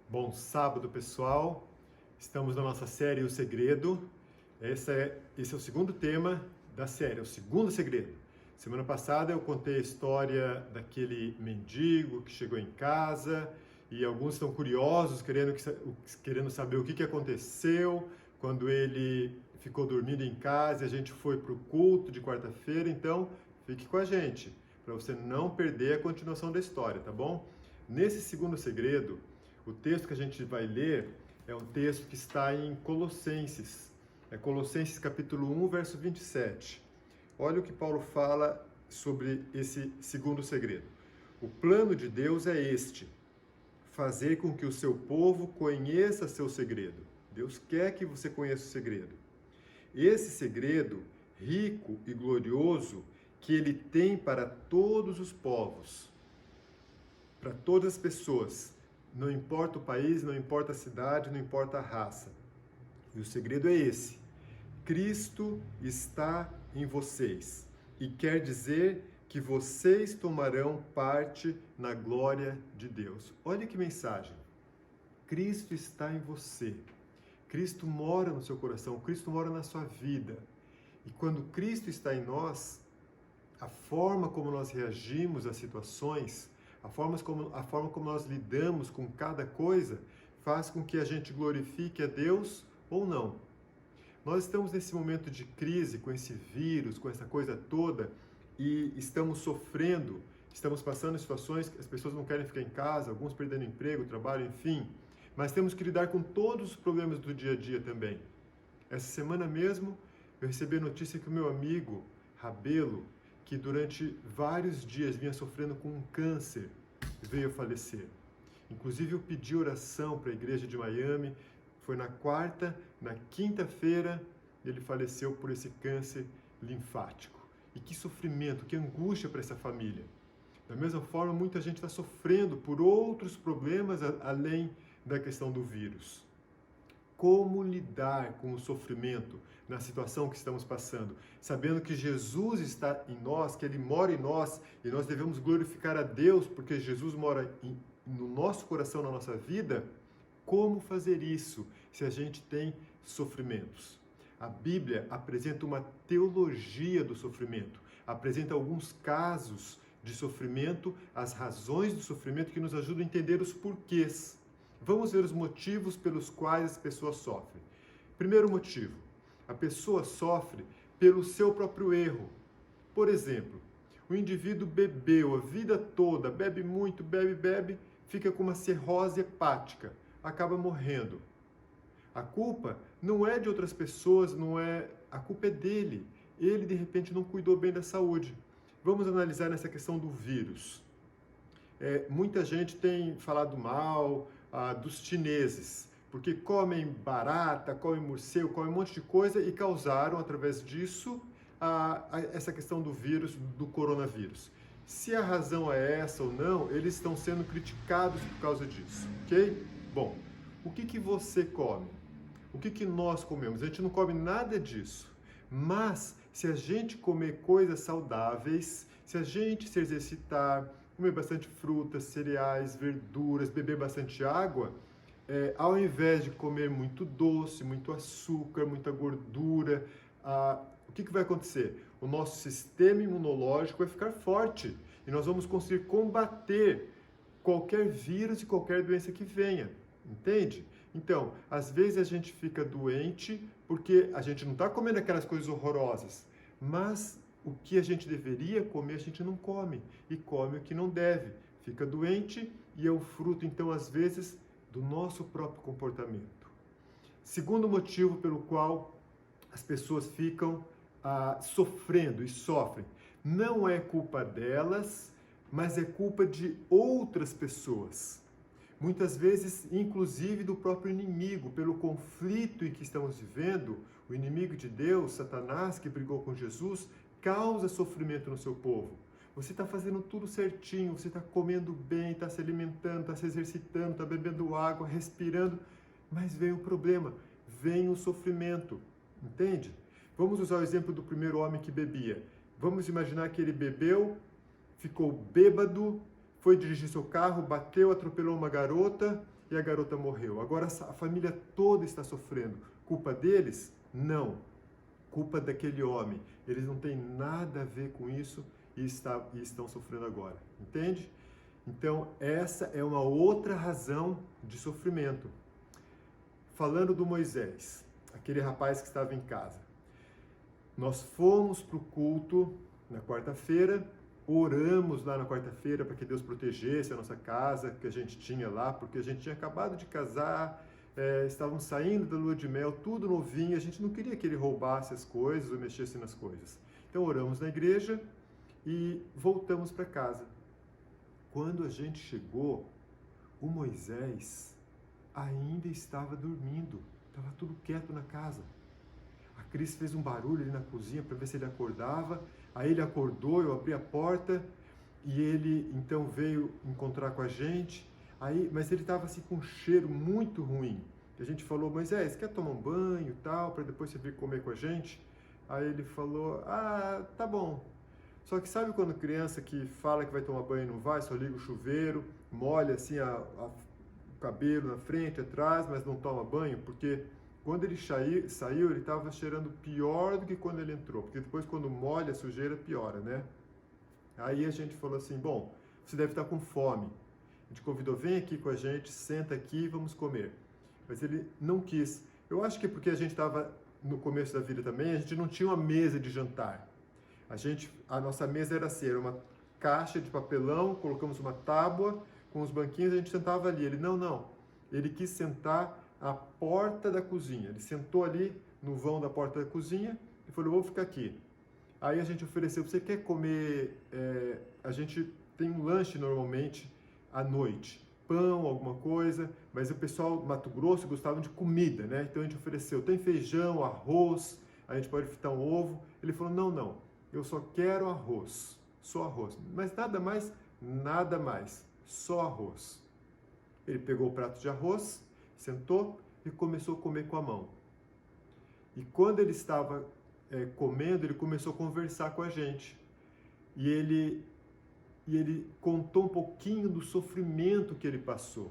Bom sábado, pessoal. Estamos na nossa série O Segredo. Esse é o segundo tema da série, o segundo segredo. Semana passada eu contei a história daquele mendigo que chegou em casa e alguns estão curiosos, querendo saber o que aconteceu quando ele ficou dormindo em casa e a gente foi para o culto de quarta-feira. Então, fique com a gente para você não perder a continuação da história, tá bom? Nesse segundo segredo, o texto que a gente vai ler é um texto que está em Colossenses. É Colossenses capítulo 1, verso 27. Olha o que Paulo fala sobre esse segundo segredo. O plano de Deus é este: fazer com que o seu povo conheça seu segredo. Deus quer que você conheça o segredo. Esse segredo, rico e glorioso, que ele tem para todos os povos, para todas as pessoas. Não importa o país, não importa a cidade, não importa a raça. E o segredo é esse: Cristo está em vocês. E quer dizer que vocês tomarão parte na glória de Deus. Olha que mensagem. Cristo está em você. Cristo mora no seu coração, Cristo mora na sua vida. E quando Cristo está em nós, a forma como nós reagimos às situações, a forma como nós lidamos com cada coisa, faz com que a gente glorifique a Deus ou não. Nós estamos nesse momento de crise, com esse vírus, com essa coisa toda, e estamos sofrendo, estamos passando situações que as pessoas não querem ficar em casa, alguns perdendo emprego, trabalho, enfim. Mas temos que lidar com todos os problemas do dia a dia também. Essa semana mesmo, eu recebi a notícia que o meu amigo, Rabelo, que durante vários dias vinha sofrendo com um câncer, veio a falecer. Inclusive eu pedi oração para a igreja de Miami, foi na quarta, na quinta-feira ele faleceu por esse câncer linfático. E que sofrimento, que angústia para essa família. Da mesma forma, muita gente está sofrendo por outros problemas além da questão do vírus. Como lidar com o sofrimento na situação que estamos passando, sabendo que Jesus está em nós, que Ele mora em nós, e nós devemos glorificar a Deus porque Jesus mora no nosso coração, na nossa vida. Como fazer isso se a gente tem sofrimentos? A Bíblia apresenta uma teologia do sofrimento, apresenta alguns casos de sofrimento, as razões do sofrimento que nos ajudam a entender os porquês. Vamos ver os motivos pelos quais as pessoas sofrem. Primeiro motivo: a pessoa sofre pelo seu próprio erro. Por exemplo, o indivíduo bebeu a vida toda, bebe muito, bebe, fica com uma cirrose hepática, acaba morrendo. A culpa não é de outras pessoas, a culpa é dele. Ele, de repente, não cuidou bem da saúde. Vamos analisar nessa questão do vírus. Muita gente tem falado mal dos chineses, porque comem barata, comem morcego, comem um monte de coisa e causaram, através disso, essa questão do vírus, do coronavírus. Se a razão é essa ou não, eles estão sendo criticados por causa disso, ok? Bom, o que você come? O que nós comemos? A gente não come nada disso. Mas, se a gente comer coisas saudáveis, se a gente se exercitar, comer bastante frutas, cereais, verduras, beber bastante água, ao invés de comer muito doce, muito açúcar, muita gordura, o que vai acontecer? O nosso sistema imunológico vai ficar forte e nós vamos conseguir combater qualquer vírus e qualquer doença que venha, entende? Então, às vezes a gente fica doente porque a gente não está comendo aquelas coisas horrorosas, mas o que a gente deveria comer, a gente não come, e come o que não deve. Fica doente e é o fruto, então, às vezes, do nosso próprio comportamento. Segundo motivo pelo qual as pessoas ficam sofrendo e sofrem, não é culpa delas, mas é culpa de outras pessoas. Muitas vezes, inclusive, do próprio inimigo, pelo conflito em que estamos vivendo. O inimigo de Deus, Satanás, que brigou com Jesus, causa sofrimento no seu povo. Você está fazendo tudo certinho, você está comendo bem, está se alimentando, está se exercitando, está bebendo água, respirando, mas vem o problema, vem o sofrimento, entende? Vamos usar o exemplo do primeiro homem que bebia. Vamos imaginar que ele bebeu, ficou bêbado, foi dirigir seu carro, bateu, atropelou uma garota e a garota morreu. Agora a família toda está sofrendo. Culpa deles? Não. Culpa daquele homem. Eles não têm nada a ver com isso e estão sofrendo agora. Entende? Então, essa é uma outra razão de sofrimento. Falando do Moisés, aquele rapaz que estava em casa. Nós fomos para o culto na quarta-feira, oramos lá na quarta-feira para que Deus protegesse a nossa casa que a gente tinha lá, porque a gente tinha acabado de casar, estávamos saindo da lua de mel, tudo novinho, a gente não queria que ele roubasse as coisas ou mexesse nas coisas. Então oramos na igreja e voltamos para casa. Quando a gente chegou, o Moisés ainda estava dormindo, estava tudo quieto na casa. A Cris fez um barulho ali na cozinha para ver se ele acordava, aí ele acordou, eu abri a porta e ele então veio encontrar com a gente, mas ele estava assim com um cheiro muito ruim. A gente falou, Moisés, quer tomar um banho e tal, para depois você vir comer com a gente? Aí ele falou, tá bom. Só que sabe quando criança que fala que vai tomar banho e não vai, só liga o chuveiro, molha assim o cabelo na frente, atrás, mas não toma banho? Porque quando ele saiu, ele estava cheirando pior do que quando ele entrou, porque depois quando molha a sujeira piora, né? Aí a gente falou assim, bom, você deve estar com fome. A gente convidou, vem aqui com a gente, senta aqui, vamos comer. Mas ele não quis. Eu acho que é porque a gente estava no começo da vida também, a gente não tinha uma mesa de jantar. A nossa mesa era assim, era uma caixa de papelão, colocamos uma tábua com os banquinhos, a gente sentava ali. Ele, não. Ele quis sentar à porta da cozinha. Ele sentou ali no vão da porta da cozinha e falou, eu vou ficar aqui. Aí a gente ofereceu, você quer comer, a gente tem um lanche normalmente à noite, pão, alguma coisa, mas o pessoal do Mato Grosso gostava de comida, né? Então a gente ofereceu, tem feijão, arroz, a gente pode fritar um ovo. Ele falou, não, eu só quero arroz, só arroz, mas nada mais, só arroz. Ele pegou o prato de arroz, sentou e começou a comer com a mão. E quando ele estava comendo, ele começou a conversar com a gente. E ele contou um pouquinho do sofrimento que ele passou.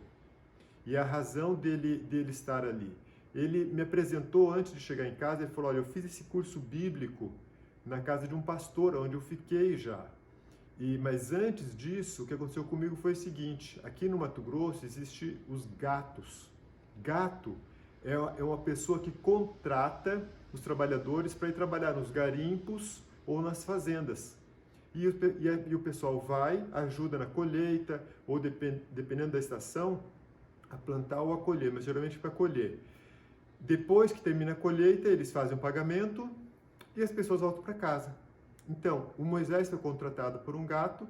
E a razão dele estar ali. Ele me apresentou antes de chegar em casa, ele falou, olha, eu fiz esse curso bíblico na casa de um pastor, onde eu fiquei já. Mas antes disso, o que aconteceu comigo foi o seguinte, aqui no Mato Grosso existem os gatos. Gato é uma pessoa que contrata os trabalhadores para ir trabalhar nos garimpos ou nas fazendas. E o pessoal vai, ajuda na colheita, ou dependendo da estação, a plantar ou a colher, mas geralmente para colher. Depois que termina a colheita, eles fazem um pagamento e as pessoas voltam para casa. Então, o Moisés foi contratado por um gato,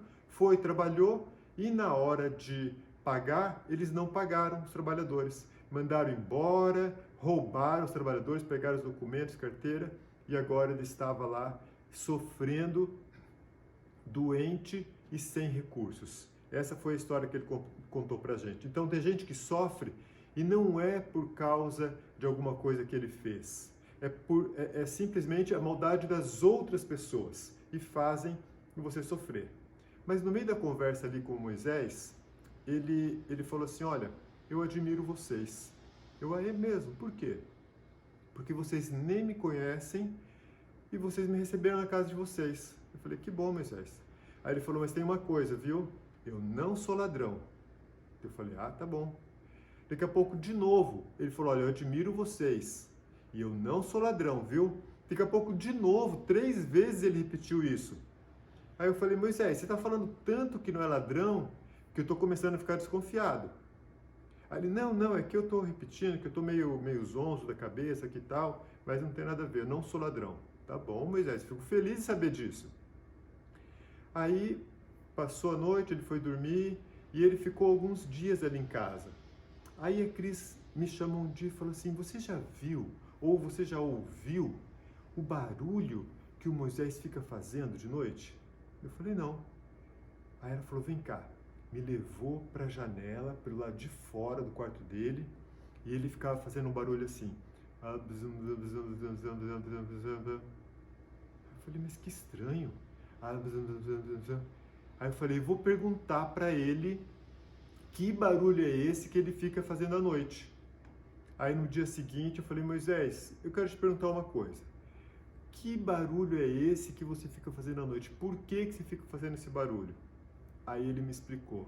trabalhou e na hora de pagar, eles não pagaram os trabalhadores. Mandaram embora, roubaram os trabalhadores, pegaram os documentos, carteira, e agora ele estava lá sofrendo, doente e sem recursos. Essa foi a história que ele contou pra gente. Então tem gente que sofre e não é por causa de alguma coisa que ele fez. É simplesmente a maldade das outras pessoas e fazem você sofrer. Mas no meio da conversa ali com Moisés, ele falou assim, olha, eu admiro vocês. É mesmo, por quê? Porque vocês nem me conhecem e vocês me receberam na casa de vocês. Eu falei, que bom, Moisés. Aí ele falou, mas tem uma coisa, viu? Eu não sou ladrão. Eu falei, tá bom. Daqui a pouco, de novo, ele falou, olha, eu admiro vocês e eu não sou ladrão, viu? Daqui a pouco, de novo, 3 vezes ele repetiu isso. Aí eu falei, Moisés, você está falando tanto que não é ladrão que eu estou começando a ficar desconfiado. Aí ele, não, é que eu estou repetindo, que eu estou meio zonzo da cabeça aqui e tal, mas não tem nada a ver, eu não sou ladrão. Tá bom, Moisés, fico feliz de saber disso. Aí, passou a noite, ele foi dormir e ele ficou alguns dias ali em casa. Aí a Cris me chamou um dia e falou assim, você já viu, ou você já ouviu o barulho que o Moisés fica fazendo de noite? Eu falei, não. Aí ela falou, vem cá. Me levou para a janela, pelo lado de fora do quarto dele, e ele ficava fazendo um barulho assim. Eu falei, mas que estranho. Aí eu falei, vou perguntar para ele que barulho é esse que ele fica fazendo à noite. Aí no dia seguinte eu falei, Moisés, eu quero te perguntar uma coisa. Que barulho é esse que você fica fazendo à noite? Por que você fica fazendo esse barulho? Aí ele me explicou.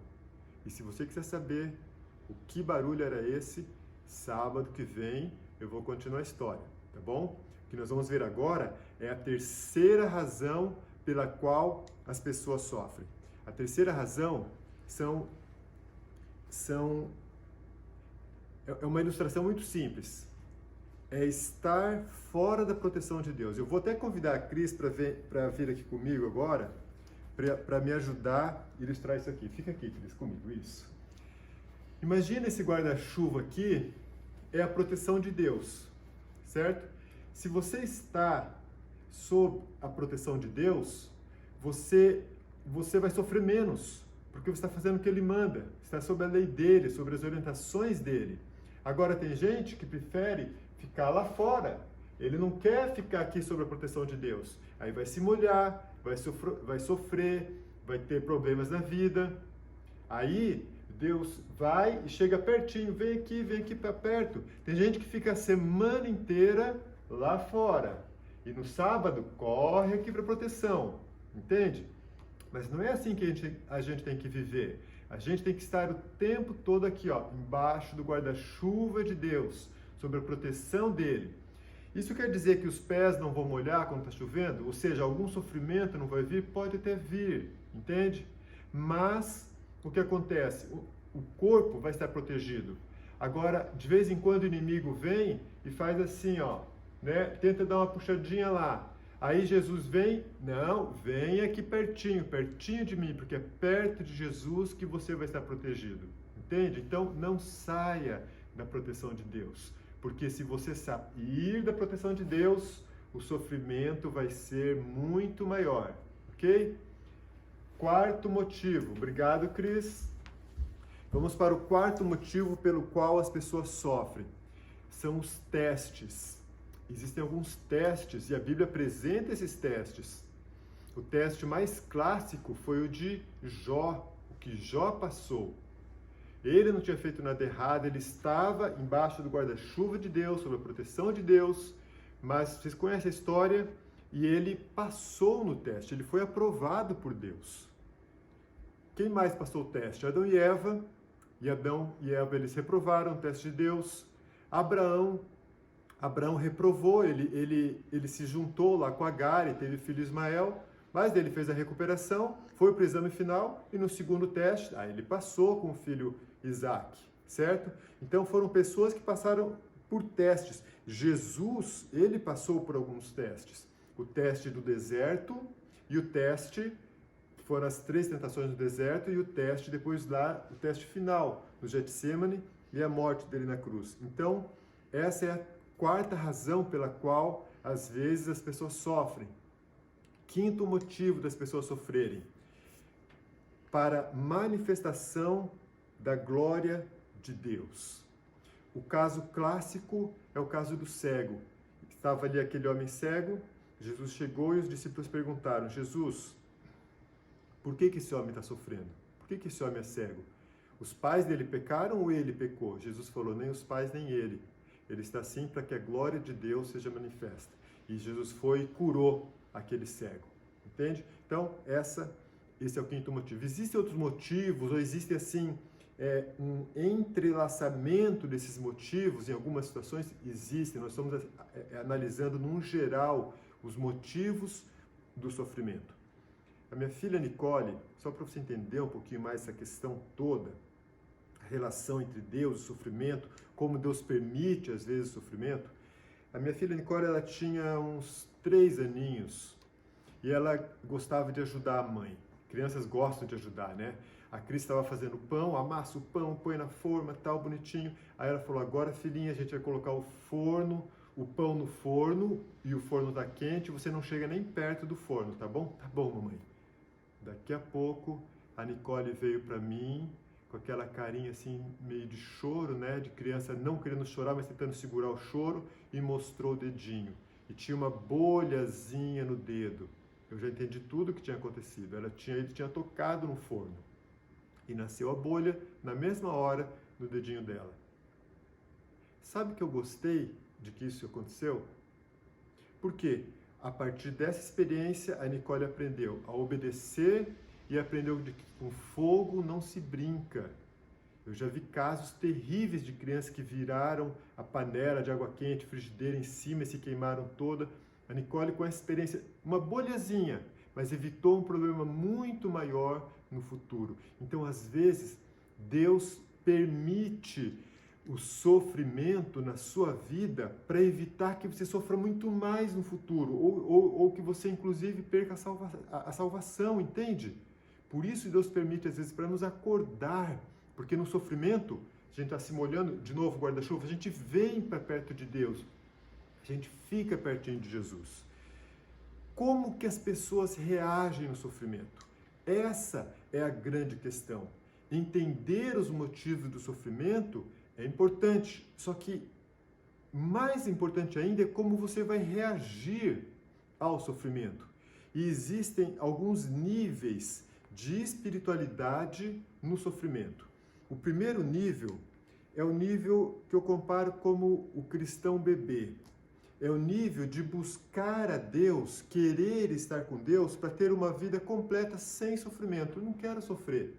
E se você quiser saber o que barulho era esse, sábado que vem eu vou continuar a história, tá bom? O que nós vamos ver agora é a terceira razão pela qual as pessoas sofrem. A terceira razão é uma ilustração muito simples. É estar fora da proteção de Deus. Eu vou até convidar a Cris para vir aqui comigo agora, para me ajudar a ilustrar isso aqui. Fica aqui, Cris, comigo, isso. Imagina esse guarda-chuva aqui, é a proteção de Deus, certo? Se você está sob a proteção de Deus, você vai sofrer menos, porque você está fazendo o que Ele manda, está sob a lei dEle, sobre as orientações dEle. Agora tem gente que prefere ficar lá fora, ele não quer ficar aqui sob a proteção de Deus, aí vai se molhar, vai sofrer, vai ter problemas na vida, aí Deus vai e chega pertinho, vem aqui para perto. Tem gente que fica a semana inteira lá fora e no sábado corre aqui para proteção, entende? Mas não é assim que a gente tem que viver. A gente tem que estar o tempo todo aqui, ó, embaixo do guarda-chuva de Deus, sob a proteção dele. Isso quer dizer que os pés não vão molhar quando está chovendo? Ou seja, algum sofrimento não vai vir? Pode até vir, entende? Mas o que acontece? O corpo vai estar protegido. Agora, de vez em quando o inimigo vem e faz assim, ó, né? Tenta dar uma puxadinha lá. Aí Jesus vem, não, vem aqui pertinho de mim, porque é perto de Jesus que você vai estar protegido. Entende? Então, não saia da proteção de Deus. Porque se você sair da proteção de Deus, o sofrimento vai ser muito maior. Ok? Quarto motivo. Obrigado, Cris. Vamos para o quarto motivo pelo qual as pessoas sofrem. São os testes. Existem alguns testes e a Bíblia apresenta esses testes. O teste mais clássico foi o de Jó, o que Jó passou. Ele não tinha feito nada errado, ele estava embaixo do guarda-chuva de Deus, sob a proteção de Deus, mas vocês conhecem a história e ele passou no teste, ele foi aprovado por Deus. Quem mais passou o teste? Adão e Eva eles reprovaram o teste de Deus. Abraão reprovou, ele se juntou lá com Agar e teve o filho Ismael, mas ele fez a recuperação, foi para o exame final e no segundo teste, ele passou com o filho Isaac, certo? Então foram pessoas que passaram por testes. Jesus, ele passou por alguns testes. O teste do deserto e o teste, foram as 3 tentações do deserto e o teste depois lá, o teste final, no Getsemane e a morte dele na cruz. Então, essa é a quarta razão pela qual, às vezes, as pessoas sofrem. Quinto motivo das pessoas sofrerem. Para manifestação da glória de Deus. O caso clássico é o caso do cego. Estava ali aquele homem cego, Jesus chegou e os discípulos perguntaram, Jesus, por que esse homem está sofrendo? Por que esse homem é cego? Os pais dele pecaram ou ele pecou? Jesus falou, nem os pais nem ele. Ele está assim para que a glória de Deus seja manifesta. E Jesus foi e curou aquele cego. Entende? Então, esse é o quinto motivo. Existem outros motivos, ou existe assim, um entrelaçamento desses motivos, em algumas situações existem. Nós estamos analisando, num geral, os motivos do sofrimento. A minha filha Nicole, só para você entender um pouquinho mais essa questão toda, a relação entre Deus e o sofrimento, como Deus permite, às vezes, o sofrimento. A minha filha Nicole, ela tinha uns 3 aninhos e ela gostava de ajudar a mãe. Crianças gostam de ajudar, né? A Cris estava fazendo pão, amassa o pão, põe na forma, tal, bonitinho. Aí ela falou, agora, filhinha, a gente vai colocar o pão no forno e o forno está quente, você não chega nem perto do forno, tá bom? Tá bom, mamãe. Daqui a pouco, a Nicole veio para mim, com aquela carinha assim, meio de choro, né? De criança não querendo chorar, mas tentando segurar o choro, e mostrou o dedinho. E tinha uma bolhazinha no dedo. Eu já entendi tudo o que tinha acontecido. Ele tinha tocado no forno. E nasceu a bolha na mesma hora no dedinho dela. Sabe que eu gostei de que isso aconteceu? Porque a partir dessa experiência, a Nicole aprendeu a obedecer e aprendeu de que com fogo não se brinca. Eu já vi casos terríveis de crianças que viraram a panela de água quente, frigideira em cima e se queimaram toda. A Nicole, com essa experiência, uma bolhazinha, mas evitou um problema muito maior no futuro. Então, às vezes, Deus permite o sofrimento na sua vida para evitar que você sofra muito mais no futuro, ou que você, inclusive, perca a salvação, entende? Por isso Deus permite, às vezes, para nos acordar, porque no sofrimento, a gente está se molhando, de novo, guarda-chuva, a gente vem para perto de Deus, a gente fica pertinho de Jesus. Como que as pessoas reagem no sofrimento? Essa é a grande questão. Entender os motivos do sofrimento é importante, só que mais importante ainda é como você vai reagir ao sofrimento. E existem alguns níveis de espiritualidade no sofrimento. O primeiro nível é o nível que eu comparo como o cristão bebê. É o nível de buscar a Deus, querer estar com Deus para ter uma vida completa sem sofrimento. Eu não quero sofrer.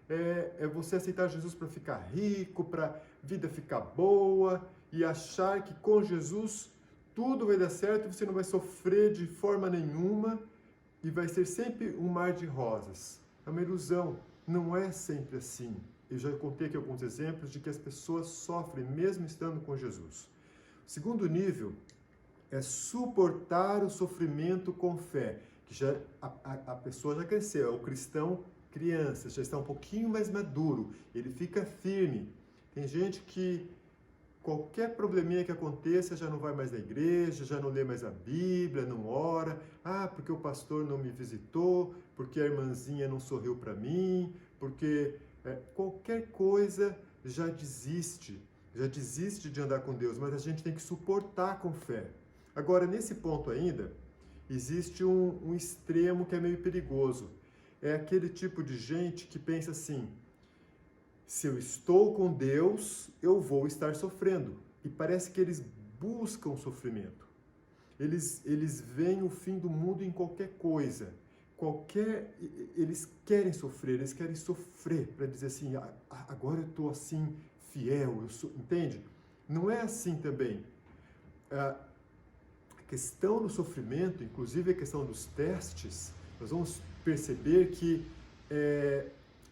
É você aceitar Jesus para ficar rico, para a vida ficar boa e achar que com Jesus tudo vai dar certo, você não vai sofrer de forma nenhuma e vai ser sempre um mar de rosas. É uma ilusão, não é sempre assim. Eu já contei aqui alguns exemplos de que as pessoas sofrem mesmo estando com Jesus. O segundo nível é suportar o sofrimento com fé, que já a pessoa já cresceu, é o cristão criança, já está um pouquinho mais maduro, ele fica firme. Tem gente que qualquer probleminha que aconteça já não vai mais na igreja, já não lê mais a Bíblia, não ora, porque o pastor não me visitou, porque a irmãzinha não sorriu para mim, porque qualquer coisa já desiste de andar com Deus, mas a gente tem que suportar com fé. Agora, nesse ponto ainda, existe um extremo que é meio perigoso. É aquele tipo de gente que pensa assim, se eu estou com Deus, eu vou estar sofrendo. E parece que eles buscam sofrimento. Eles veem o fim do mundo em qualquer coisa. Eles querem sofrer para dizer assim, agora eu estou assim, fiel, entende? Não é assim também. A questão do sofrimento, inclusive a questão dos testes, nós vamos perceber que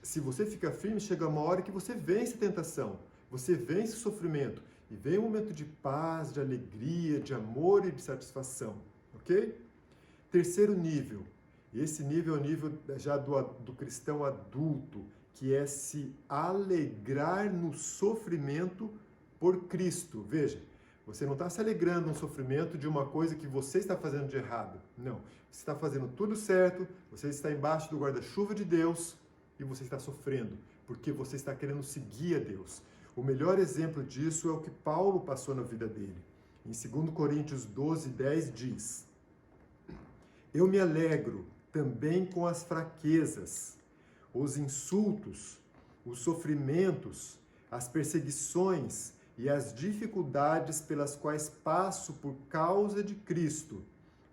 se você fica firme, chega uma hora que você vence a tentação, você vence o sofrimento e vem um momento de paz, de alegria, de amor e de satisfação, ok? Terceiro nível, e esse nível é o nível já do cristão adulto, que é se alegrar no sofrimento por Cristo. Veja, você não está se alegrando no sofrimento de uma coisa que você está fazendo de errado. Não, você está fazendo tudo certo, você está embaixo do guarda-chuva de Deus e você está sofrendo, porque você está querendo seguir a Deus. O melhor exemplo disso é o que Paulo passou na vida dele. Em 2 Coríntios 12:10 diz: eu me alegro também com as fraquezas, os insultos, os sofrimentos, as perseguições e as dificuldades pelas quais passo por causa de Cristo,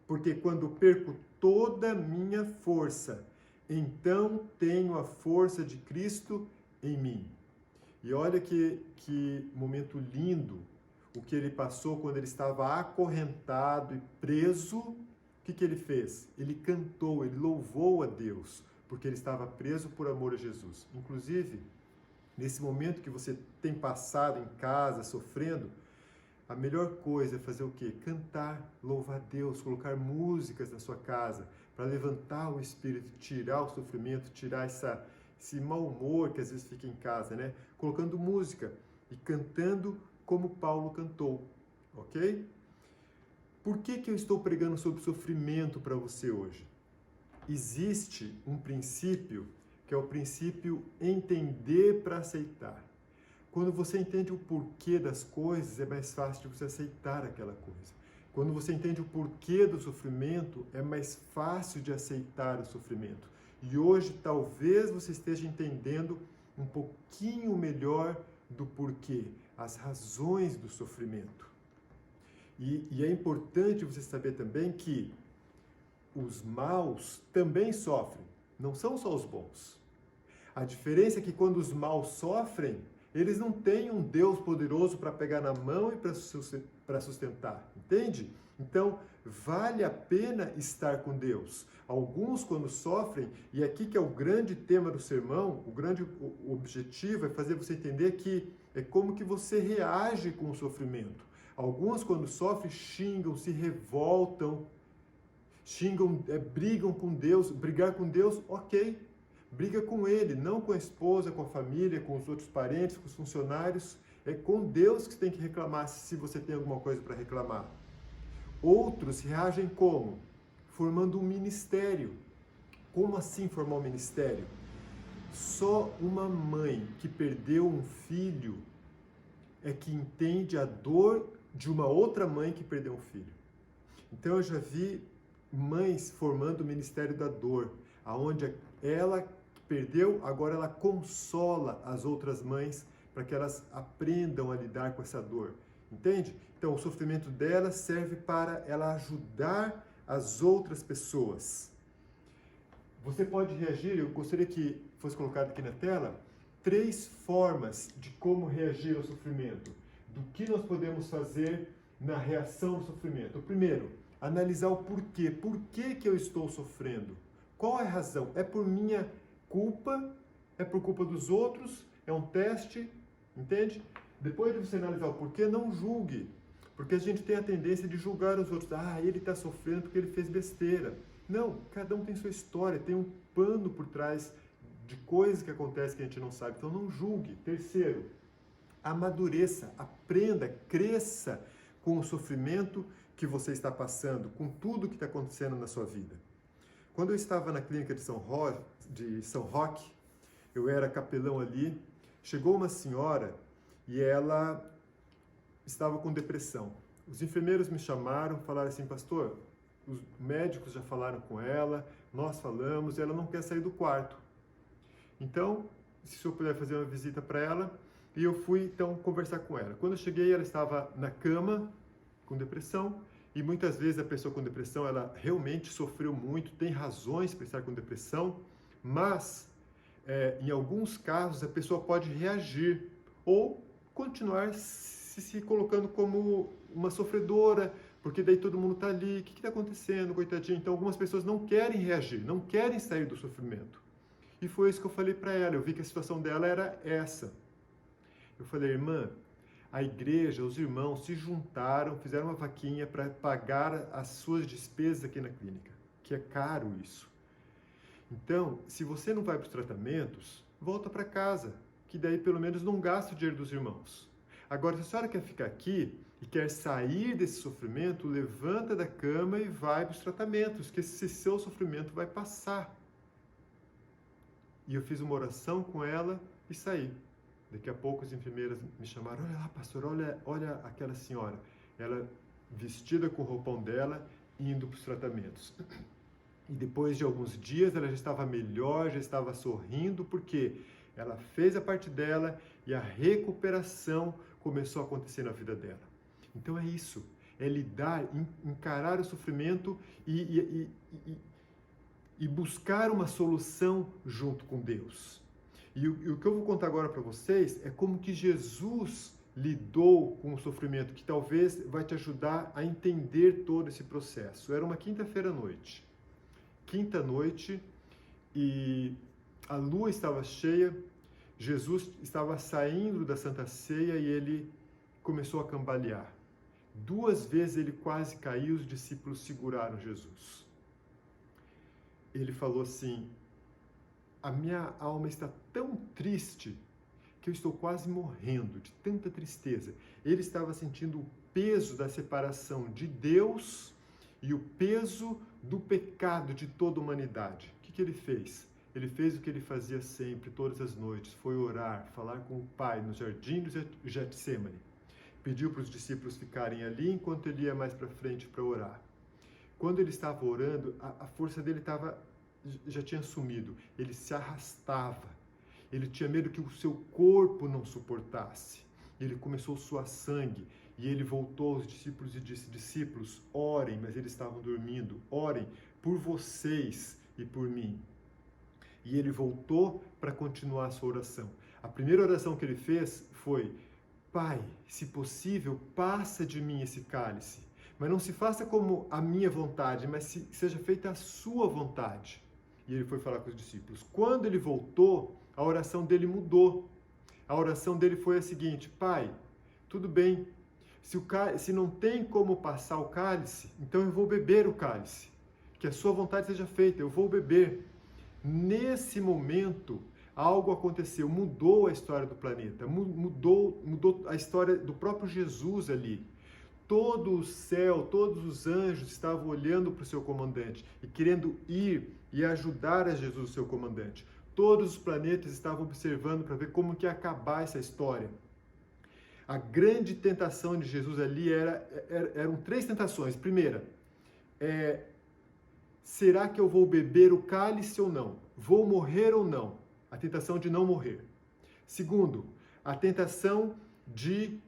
porque quando perco toda a minha força, então tenho a força de Cristo em mim. E olha que momento lindo o que ele passou quando ele estava acorrentado e preso. O que ele fez? Ele cantou, ele louvou a Deus, porque ele estava preso por amor a Jesus. Inclusive, nesse momento que você tem passado em casa, sofrendo, a melhor coisa é fazer o quê? Cantar, louvar a Deus, colocar músicas na sua casa, para levantar o espírito, tirar o sofrimento, tirar esse mau humor que às vezes fica em casa, né? Colocando música e cantando como Paulo cantou, ok? Por que eu estou pregando sobre sofrimento para você hoje? Existe um princípio que é o princípio entender para aceitar. Quando você entende o porquê das coisas, é mais fácil de você aceitar aquela coisa. Quando você entende o porquê do sofrimento, é mais fácil de aceitar o sofrimento. E hoje talvez você esteja entendendo um pouquinho melhor do porquê, as razões do sofrimento. E é importante você saber também que os maus também sofrem, não são só os bons. A diferença é que quando os maus sofrem, eles não têm um Deus poderoso para pegar na mão e para sustentar, entende? Então, vale a pena estar com Deus. Alguns, quando sofrem, e aqui que é o grande tema do sermão, o objetivo é fazer você entender que é como que você reage com o sofrimento. Alguns, quando sofrem, xingam, se revoltam, brigam com Deus. Brigar com Deus, ok. Briga com Ele, não com a esposa, com a família, com os outros parentes, com os funcionários. É com Deus que você tem que reclamar, se você tem alguma coisa para reclamar. Outros reagem como? Formando um ministério. Como assim formar um ministério? Só uma mãe que perdeu um filho é que entende a dor de uma outra mãe que perdeu um filho. Então eu já vi mães formando o ministério da dor, aonde ela perdeu, agora ela consola as outras mães para que elas aprendam a lidar com essa dor. Entende? Então, o sofrimento dela serve para ela ajudar as outras pessoas. Você pode reagir, eu gostaria que fosse colocado aqui na tela, 3 formas de como reagir ao sofrimento. Do que nós podemos fazer na reação ao sofrimento. O primeiro, analisar o porquê. Por que eu estou sofrendo? Qual é a razão? É por minha culpa? É por culpa dos outros? É um teste? Entende? Depois de você analisar o porquê, não julgue. Porque a gente tem a tendência de julgar os outros. Ah, ele está sofrendo porque ele fez besteira. Não, cada um tem sua história, tem um pano por trás de coisas que acontecem que a gente não sabe. Então não julgue. Terceiro, amadureça, aprenda, cresça com o sofrimento que você está passando, com tudo que está acontecendo na sua vida. Quando eu estava na clínica de São Roque, eu era capelão ali, chegou uma senhora e ela estava com depressão. Os enfermeiros me chamaram, falaram assim, pastor, os médicos já falaram com ela, nós falamos, e ela não quer sair do quarto. Então, se o senhor puder fazer uma visita para ela, e eu fui então conversar com ela. Quando eu cheguei, ela estava na cama, com depressão, e muitas vezes a pessoa com depressão, ela realmente sofreu muito, tem razões para estar com depressão, mas em alguns casos a pessoa pode reagir ou continuar se colocando como uma sofredora, porque daí todo mundo está ali, o que está acontecendo, coitadinho? Então algumas pessoas não querem reagir, não querem sair do sofrimento. E foi isso que eu falei para ela, eu vi que a situação dela era essa. Eu falei, irmã, a igreja, os irmãos se juntaram, fizeram uma vaquinha para pagar as suas despesas aqui na clínica, que é caro isso. Então, se você não vai para os tratamentos, volta para casa, que daí pelo menos não gasta o dinheiro dos irmãos. Agora, se a senhora quer ficar aqui e quer sair desse sofrimento, levanta da cama e vai para os tratamentos, que esse seu sofrimento vai passar. E eu fiz uma oração com ela e saí. Daqui a pouco as enfermeiras me chamaram, olha lá, pastor, olha aquela senhora. Ela vestida com o roupão dela, indo para os tratamentos. E depois de alguns dias ela já estava melhor, já estava sorrindo, porque ela fez a parte dela e a recuperação começou a acontecer na vida dela. Então é isso, é lidar, encarar o sofrimento e buscar uma solução junto com Deus. E o que eu vou contar agora para vocês é como que Jesus lidou com o sofrimento, que talvez vai te ajudar a entender todo esse processo. Era uma quinta-feira à noite. Quinta-noite, e a lua estava cheia, Jesus estava saindo da Santa Ceia e ele começou a cambalear. 2 vezes ele quase caiu, os discípulos seguraram Jesus. Ele falou assim, a minha alma está tão triste que eu estou quase morrendo de tanta tristeza. Ele estava sentindo o peso da separação de Deus e o peso do pecado de toda a humanidade. O que ele fez? Ele fez o que ele fazia sempre, todas as noites, foi orar, falar com o Pai no jardim do Getsemane. pediu para os discípulos ficarem ali enquanto ele ia mais para frente para orar. Quando ele estava orando, a força dele já tinha sumido. Ele se arrastava. Ele tinha medo que o seu corpo não suportasse. Ele começou a suar sangue. E ele voltou aos discípulos e disse: discípulos, orem, mas eles estavam dormindo. Orem por vocês e por mim. E ele voltou para continuar a sua oração. A primeira oração que ele fez foi: Pai, se possível, passa de mim esse cálice. Mas não se faça como a minha vontade, mas seja feita a sua vontade. E ele foi falar com os discípulos. Quando ele voltou, a oração dele mudou. A oração dele foi a seguinte: Pai, tudo bem, se não tem como passar o cálice, então eu vou beber o cálice. Que a sua vontade seja feita, eu vou beber. Nesse momento, algo aconteceu, mudou a história do planeta, mudou a história do próprio Jesus ali. Todo o céu, todos os anjos estavam olhando para o seu comandante e querendo ir e ajudar a Jesus, o seu comandante. Todos os planetas estavam observando para ver como que ia acabar essa história. A grande tentação de Jesus ali eram 3 tentações. Primeira, será que eu vou beber o cálice ou não? Vou morrer ou não? A tentação de não morrer. Segundo, a tentação de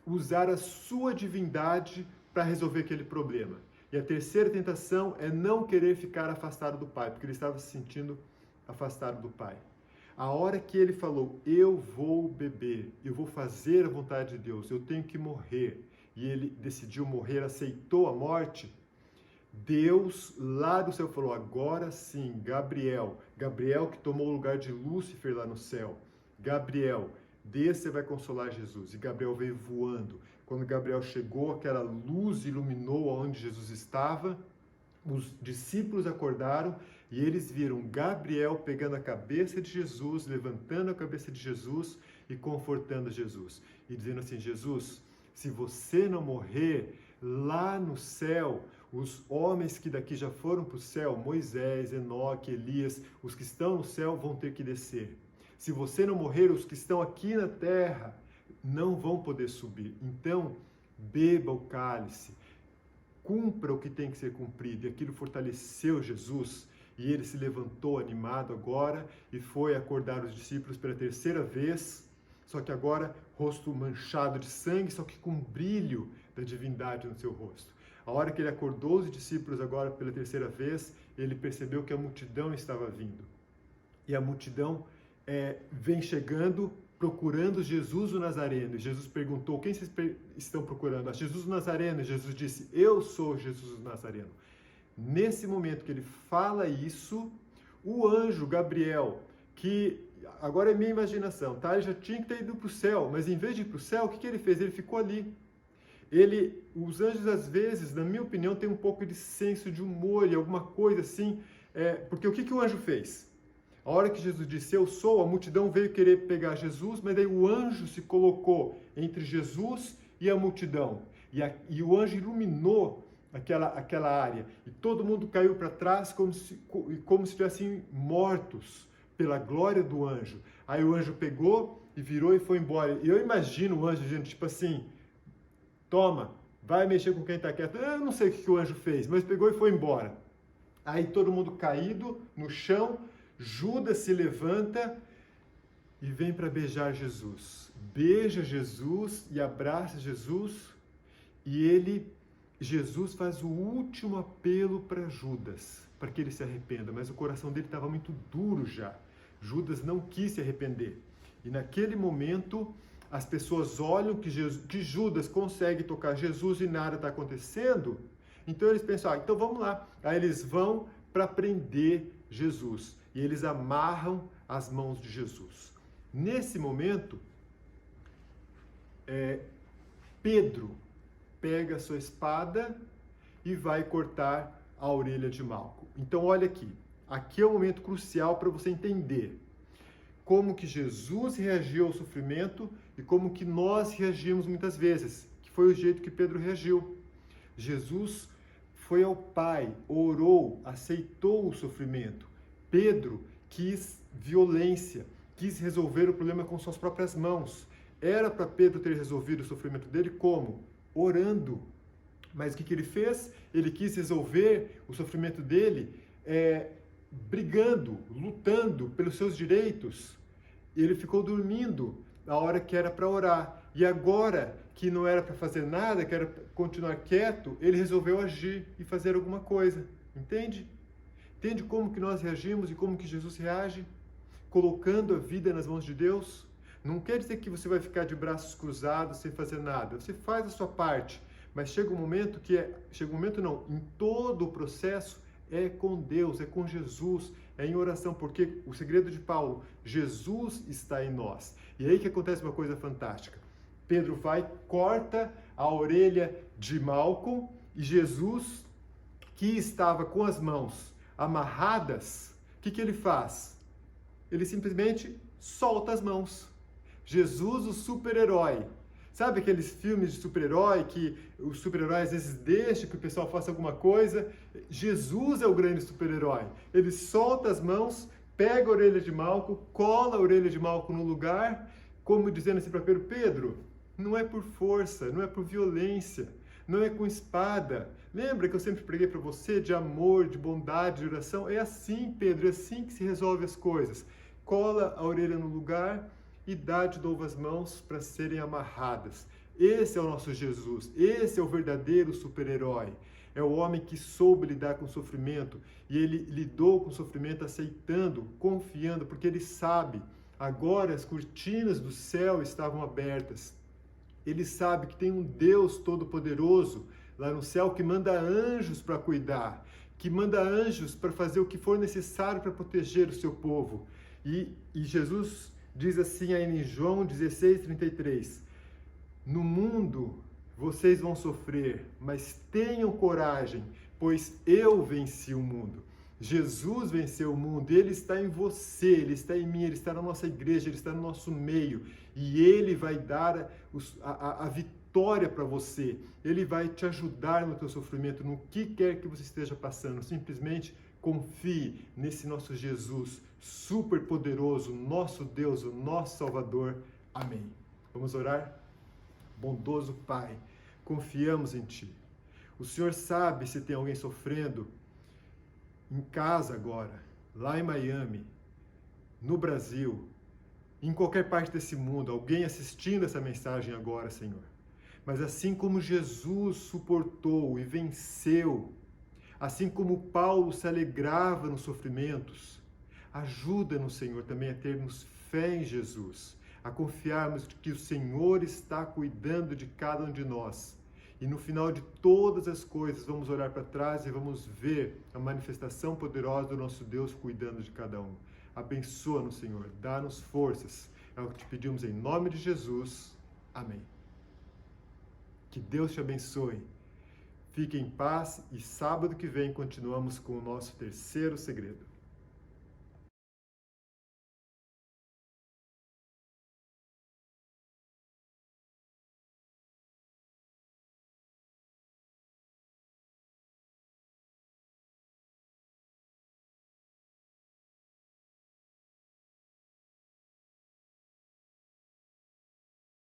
usar a sua divindade para resolver aquele problema. E a terceira tentação é não querer ficar afastado do Pai, porque ele estava se sentindo afastado do Pai. A hora que ele falou: eu vou beber, eu vou fazer a vontade de Deus, eu tenho que morrer, e ele decidiu morrer, aceitou a morte, Deus lá do céu falou: agora sim, Gabriel que tomou o lugar de Lúcifer lá no céu, Gabriel, desça e vai consolar Jesus. E Gabriel veio voando. Quando Gabriel chegou, aquela luz iluminou onde Jesus estava, os discípulos acordaram e eles viram Gabriel pegando a cabeça de Jesus, levantando a cabeça de Jesus e confortando Jesus. E dizendo assim: Jesus, se você não morrer, lá no céu, os homens que daqui já foram para o céu, Moisés, Enoque, Elias, os que estão no céu vão ter que descer. Se você não morrer, os que estão aqui na terra não vão poder subir. Então, beba o cálice, cumpra o que tem que ser cumprido. E aquilo fortaleceu Jesus, e ele se levantou animado agora e foi acordar os discípulos pela 3ª vez, só que agora rosto manchado de sangue, só que com brilho da divindade no seu rosto. A hora que ele acordou os discípulos agora pela 3ª vez, ele percebeu que a multidão estava vindo. E a multidão vem chegando, procurando Jesus o Nazareno. E Jesus perguntou: quem vocês estão procurando? Jesus o Nazareno. E Jesus disse: eu sou Jesus o Nazareno. Nesse momento que ele fala isso, o anjo Gabriel, que agora é minha imaginação, tá? Ele já tinha que ter ido para o céu, mas em vez de ir para o céu, o que ele fez? Ele ficou ali. Os anjos, às vezes, na minha opinião, têm um pouco de senso de humor e alguma coisa assim, porque o que o anjo fez? A hora que Jesus disse: eu sou, a multidão veio querer pegar Jesus, mas daí o anjo se colocou entre Jesus e a multidão. E o anjo iluminou aquela área. E todo mundo caiu para trás como se estivessem mortos pela glória do anjo. Aí o anjo pegou e virou e foi embora. E eu imagino o anjo dizendo, tipo assim: toma, vai mexer com quem está quieto. Eu não sei o que o anjo fez, mas pegou e foi embora. Aí todo mundo caído no chão, Judas se levanta e vem para beijar Jesus. Beija Jesus e abraça Jesus, e Jesus faz o último apelo para Judas, para que ele se arrependa, mas o coração dele estava muito duro já. Judas não quis se arrepender. E naquele momento, as pessoas olham que Judas consegue tocar Jesus e nada está acontecendo, então eles pensam: então vamos lá. Aí eles vão para prender Jesus. E eles amarram as mãos de Jesus. Nesse momento, Pedro pega a sua espada e vai cortar a orelha de Malco. Então olha aqui. Aqui é um momento crucial para você entender como que Jesus reagiu ao sofrimento e como que nós reagimos muitas vezes, que foi o jeito que Pedro reagiu. Jesus foi ao Pai, orou, aceitou o sofrimento. Pedro quis violência, quis resolver o problema com suas próprias mãos. Era para Pedro ter resolvido o sofrimento dele como? Orando. Mas o que ele fez? Ele quis resolver o sofrimento dele brigando, lutando pelos seus direitos. Ele ficou dormindo na hora que era para orar. E agora que não era para fazer nada, que era pra continuar quieto, ele resolveu agir e fazer alguma coisa. Entende? Entende como que nós reagimos e como que Jesus reage? Colocando a vida nas mãos de Deus. Não quer dizer que você vai ficar de braços cruzados sem fazer nada. Você faz a sua parte, mas chega um momento em todo o processo é com Deus, é com Jesus, é em oração, porque o segredo de Paulo, Jesus está em nós. E aí que acontece uma coisa fantástica. Pedro vai, corta a orelha de Malco e Jesus, que estava com as mãos amarradas, o que ele faz? Ele simplesmente solta as mãos. Jesus, o super-herói. Sabe aqueles filmes de super-herói que o super-herói às vezes deixa que o pessoal faça alguma coisa? Jesus é o grande super-herói. Ele solta as mãos, pega a orelha de Malco, cola a orelha de Malco no lugar, como dizendo assim para Pedro, Pedro, não é por força, não é por violência, não é com espada. Lembra que eu sempre preguei para você de amor, de bondade, de oração? É assim, Pedro, é assim que se resolve as coisas. Cola a orelha no lugar e dá de novo as mãos para serem amarradas. Esse é o nosso Jesus, esse é o verdadeiro super-herói. É o homem que soube lidar com o sofrimento e ele lidou com o sofrimento aceitando, confiando, porque ele sabe, agora as cortinas do céu estavam abertas. Ele sabe que tem um Deus todo-poderoso lá no céu que manda anjos para cuidar, que manda anjos para fazer o que for necessário para proteger o seu povo. E Jesus diz assim aí em João 16:33, no mundo vocês vão sofrer, mas tenham coragem, pois eu venci o mundo. Jesus venceu o mundo, Ele está em você, Ele está em mim, Ele está na nossa igreja, Ele está no nosso meio. E Ele vai dar a vitória para você. Ele vai te ajudar no teu sofrimento, no que quer que você esteja passando. Simplesmente confie nesse nosso Jesus super poderoso, nosso Deus, o nosso Salvador. Amém. Vamos orar? Bondoso Pai, confiamos em Ti. O Senhor sabe se tem alguém sofrendo em casa agora, lá em Miami, no Brasil, em qualquer parte desse mundo, alguém assistindo essa mensagem agora, Senhor. Mas assim como Jesus suportou e venceu, assim como Paulo se alegrava nos sofrimentos, ajuda-nos, Senhor, também a termos fé em Jesus, a confiarmos que o Senhor está cuidando de cada um de nós. E no final de todas as coisas, vamos olhar para trás e vamos ver a manifestação poderosa do nosso Deus cuidando de cada um. Abençoa-nos, Senhor, dá-nos forças. É o que te pedimos em nome de Jesus. Amém. Que Deus te abençoe. Fique em paz e sábado que vem continuamos com o nosso terceiro segredo.